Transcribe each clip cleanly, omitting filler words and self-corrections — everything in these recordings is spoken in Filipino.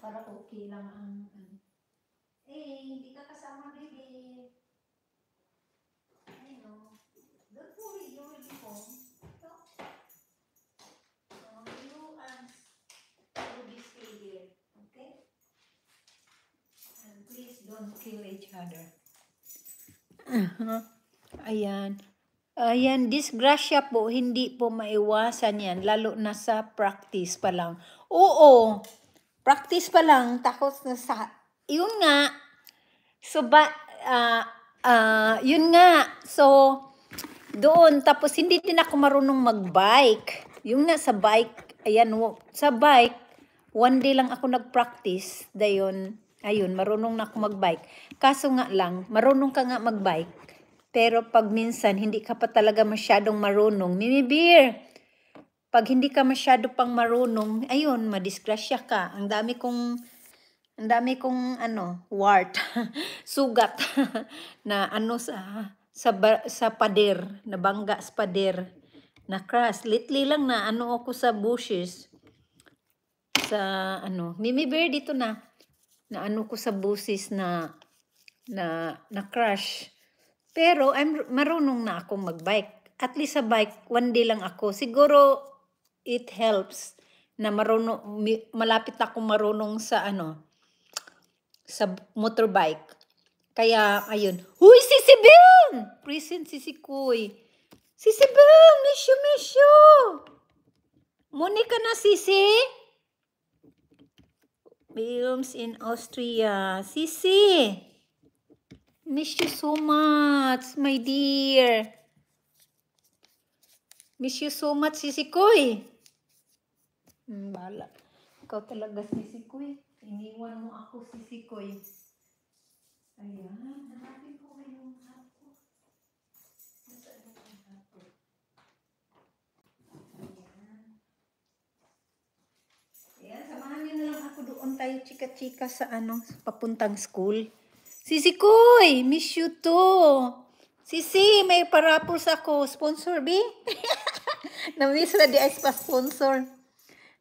para okay lang ang hindi ka kasama, baby. I know. Don't worry, you will be home. So, you will be stay here, okay? And please don't kill each other. Ayan. Ayan, disgrasya po, hindi po maiwasan yan, lalo na sa practice pa lang. Oo, practice pa lang, takot na sa, yun nga, so yun nga, so, doon, tapos hindi din ako marunong mag-bike. Yung nga sa bike, ayan, sa bike, one day lang ako nag-practice, dayon, ayun, marunong na ako mag-bike. Kaso nga lang, marunong ka nga mag-bike, pero pag minsan, hindi ka pa talaga masyadong marunong. Mimi Beer, pag hindi ka masyado pang marunong, ayun, madisgrasya ka. Ang dami kong wart, sugat, na sa pader, nabangga sa pader, na crash. Lately lang na ako sa bushes. Mimi Bear dito na ko sa bushes na crash. Pero marunong na ako mag-bike. At least sa bike, one day lang ako. Siguro it helps na malapit na akong marunong sa sa motorbike. Kaya ayun. Huy, Sisi Beng! Present Sisi Kuy. Sisi Beng, miss you. Muni ka na, Sisi? Films in Austria. Sisi. Miss you so much, my dear. Miss you so much, Sisi Koy. Bala. Ikaw talaga, Sisi Koy. Iniwan mo ako, Sisi Koy. Ayan, hanapin ko yung hapo. Nasaan yung hapo? Ayan, samahan niyo na lang ako doon tayo chika-chika sa papuntang school. Sisi Koy, miss you too. Sisi, may parapos ako. Sponsor, B? Na-miss na di ay pa-sponsor.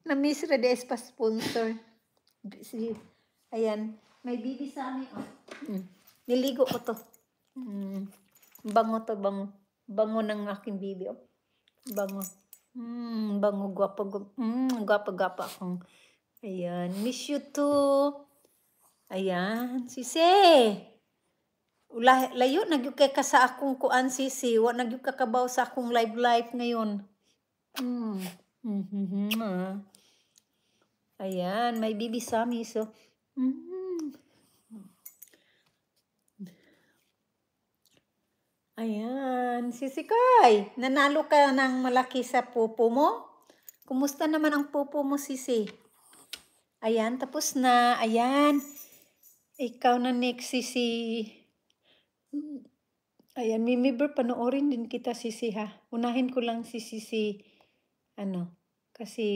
Na-miss na di ay pa-sponsor. Ayan, may bibi sa amin. Niligo ko to. Bango to, bango. Bango ng aking bibi. Bango. Bango, gwapa akong. Ayan, miss you too. Ayan, Sisi. Layo, nagyug ka sa akong kuan, Sisi. Wa nagyug ka kabaw sa akong live ngayon. Ayan, may bibi Sami. So, ayan, Sisi Koy. Nanalo ka ng malaki sa pupo mo? Kumusta naman ang pupo mo, Sisi? Ayan, tapos na. Ayan. Ikaw na next, Sisi. Ayan, Mimi Bear, panoorin din kita, Sisi, ha? Unahin ko lang si Sisi, kasi,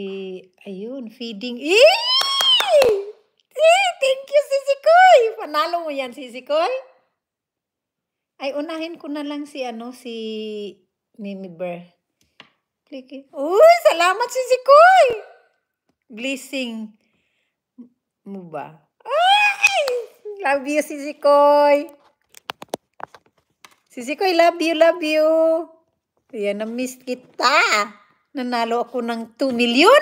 ayun, feeding. Thank you, Sisi Koy! Panalo mo yan, Sisi Koy? Ay, unahin ko na lang si Mimi Bear. Click. Uy, salamat, Sisi Koy! Blessing mo ba? Ay! Love you, Sisi Koy! Sisi Koy, love you. Ayan, na-miss kita. Nanalo ako ng 2 million?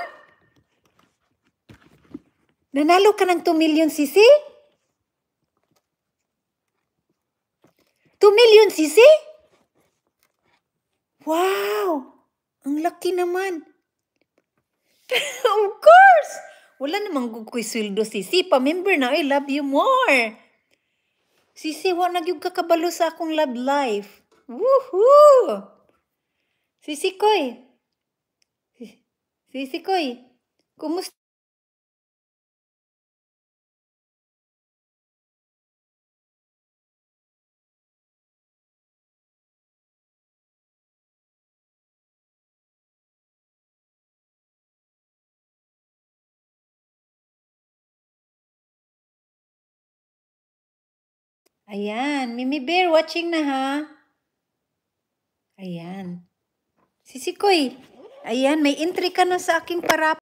Nanalo ka ng 2 million, Sisi? 2 million, Sisi? Wow! Ang laki naman. Of course! Wala namang gukoy sweldo, Sisi. Pa-member na, I love you more. Sisi, wa nagyug kakabalo sa akong love life. Woohoo! Sisi Koy. Sisi Koy. Kumusta? Ayan, Mimi Bear, watching na, ha? Ayan. Sisi Koy, ayan, may entry ka na sa aking para